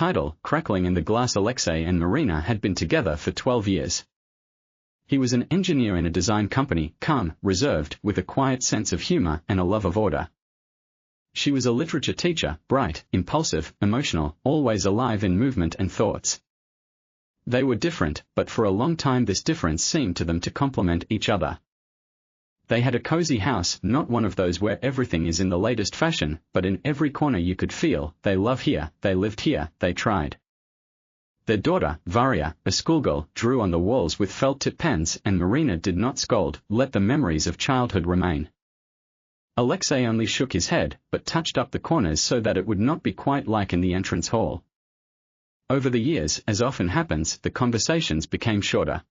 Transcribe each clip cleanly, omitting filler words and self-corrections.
title crackling in the glass. Alexei and Marina had been together for 12 years. He was an engineer in a design company, calm, reserved, with a quiet sense of humor and a love of order. She was a literature teacher, bright, impulsive, emotional, always alive in movement and thoughts. They were different, but for a long time this difference seemed to them to complement each other. They had a cozy house, not one of those where everything is in the latest fashion, but in every corner you could feel, they love here, they lived here, they tried. Their daughter, Varya, a schoolgirl, drew on the walls with felt-tip pens, and Marina did not scold, let the memories of childhood remain. Alexei only shook his head, but touched up the corners so that it would not be quite like in the entrance hall. Over the years, as often happens, the conversations became shorter.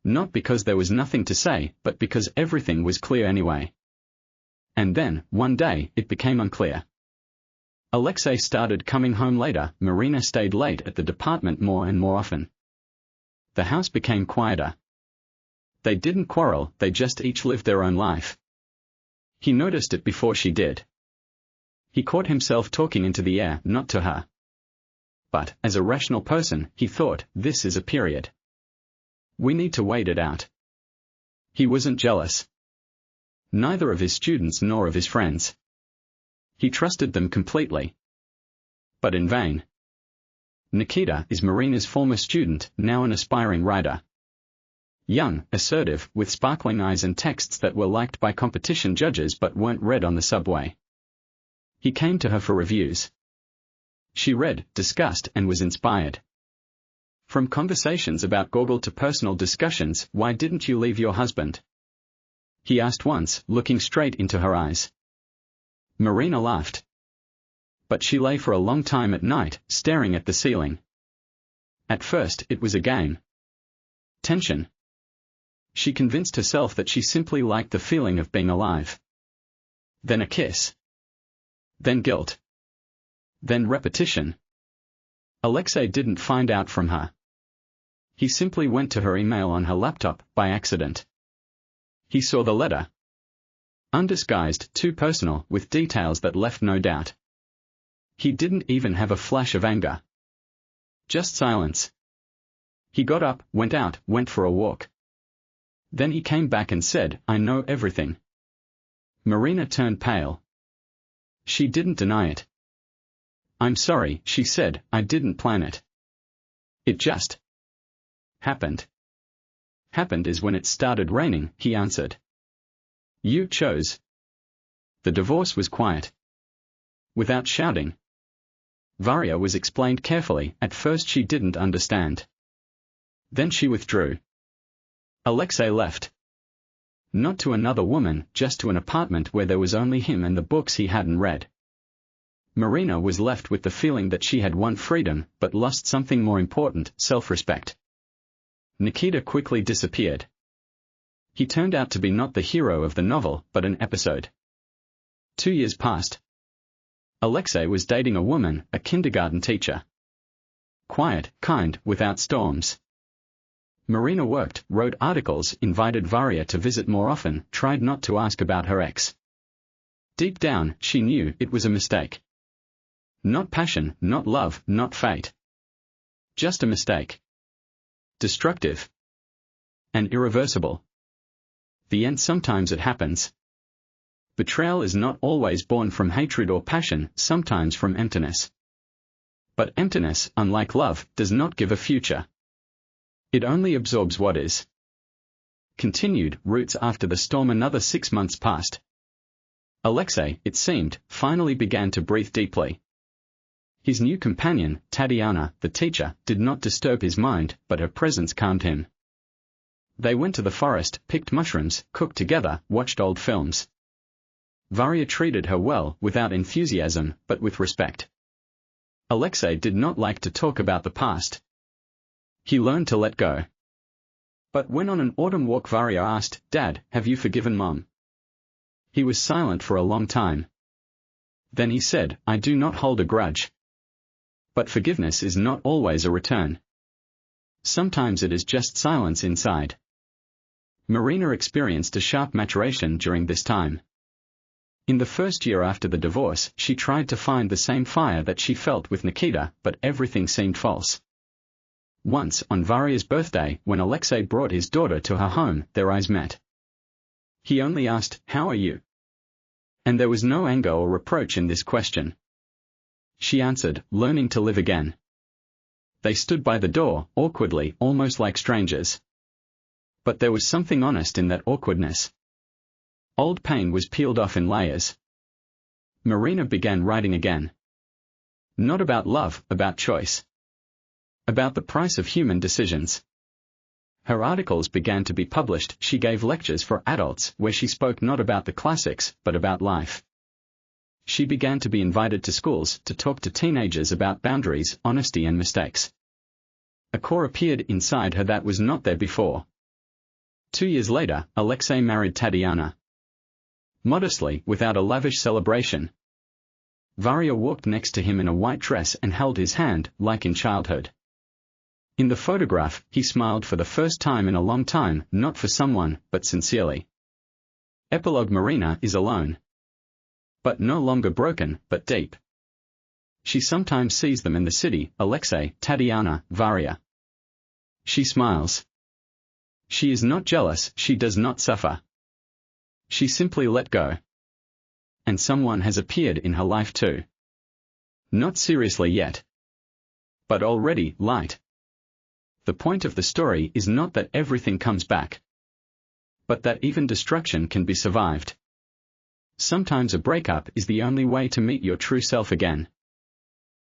Not because there was nothing to say, but because everything was clear anyway. And then, one day, it became unclear. Alexei started coming home later, Marina stayed late at the department more and more often. The house became quieter. They didn't quarrel, they just each lived their own life. He noticed it before she did. He caught himself talking into the air, not to her. But, as a rational person, he thought, this is a period. We need to wait it out. He wasn't jealous. Neither of his students nor of his friends. He trusted them completely. But in vain. Nikita is Marina's former student, now an aspiring writer. Young, assertive, with sparkling eyes and texts that were liked by competition judges but weren't read on the subway. He came to her for reviews. She read, discussed, and was inspired. From conversations about Gogol to personal discussions, why didn't you leave your husband? He asked once, looking straight into her eyes. Marina laughed. But she lay for a long time at night, staring at the ceiling. At first, it was a game. Tension. She convinced herself that she simply liked the feeling of being alive. Then a kiss. Then guilt. Then repetition. Alexei didn't find out from her. He simply went to her email on her laptop, by accident. He saw the letter. Undisguised, too personal, with details that left no doubt. He didn't even have a flash of anger. Just silence. He got up, went out, went for a walk. Then he came back and said, I know everything. Marina turned pale. She didn't deny it. I'm sorry, she said, I didn't plan it. It just happened. Happened is when it started raining, he answered. You chose. The divorce was quiet. Without shouting. Varya was explained carefully, at first she didn't understand. Then she withdrew. Alexei left. Not to another woman, just to an apartment where there was only him and the books he hadn't read. Marina was left with the feeling that she had won freedom, but lost something more important, self-respect. Nikita quickly disappeared. He turned out to be not the hero of the novel, but an episode. 2 years passed. Alexei was dating a woman, a kindergarten teacher. Quiet, kind, without storms. Marina worked, wrote articles, invited Varya to visit more often, tried not to ask about her ex. Deep down, she knew it was a mistake. Not passion, not love, not fate. Just a mistake. Destructive. And irreversible. The end. Sometimes it happens. Betrayal is not always born from hatred or passion, sometimes from emptiness. But emptiness, unlike love, does not give a future. It only absorbs what is. Continued, roots after the storm. Another 6 months passed. Alexei, it seemed, finally began to breathe deeply. His new companion, Tatiana, the teacher, did not disturb his mind, but her presence calmed him. They went to the forest, picked mushrooms, cooked together, watched old films. Varya treated her well, without enthusiasm, but with respect. Alexei did not like to talk about the past. He learned to let go. But when on an autumn walk Varya asked, Dad, have you forgiven Mom? He was silent for a long time. Then he said, I do not hold a grudge. But forgiveness is not always a return. Sometimes it is just silence inside. Marina experienced a sharp maturation during this time. In the first year after the divorce, she tried to find the same fire that she felt with Nikita, but everything seemed false. Once, on Varia's birthday, when Alexei brought his daughter to her home, their eyes met. He only asked, "How are you?" And there was no anger or reproach in this question. She answered, "Learning to live again." They stood by the door, awkwardly, almost like strangers. But there was something honest in that awkwardness. Old pain was peeled off in layers. Marina began writing again. Not about love, about choice. About the price of human decisions. Her articles began to be published. She gave lectures for adults where she spoke not about the classics, but about life. She began to be invited to schools to talk to teenagers about boundaries, honesty and mistakes. A core appeared inside her that was not there before. 2 years later, Alexei married Tatiana. Modestly, without a lavish celebration. Varia walked next to him in a white dress and held his hand, like in childhood. In the photograph, he smiled for the first time in a long time, not for someone, but sincerely. Epilogue: Marina is alone. But no longer broken, but deep. She sometimes sees them in the city, Alexei, Tatiana, Varia. She smiles. She is not jealous, she does not suffer. She simply let go. And someone has appeared in her life too. Not seriously yet. But already, light. The point of the story is not that everything comes back. But that even destruction can be survived. Sometimes a breakup is the only way to meet your true self again.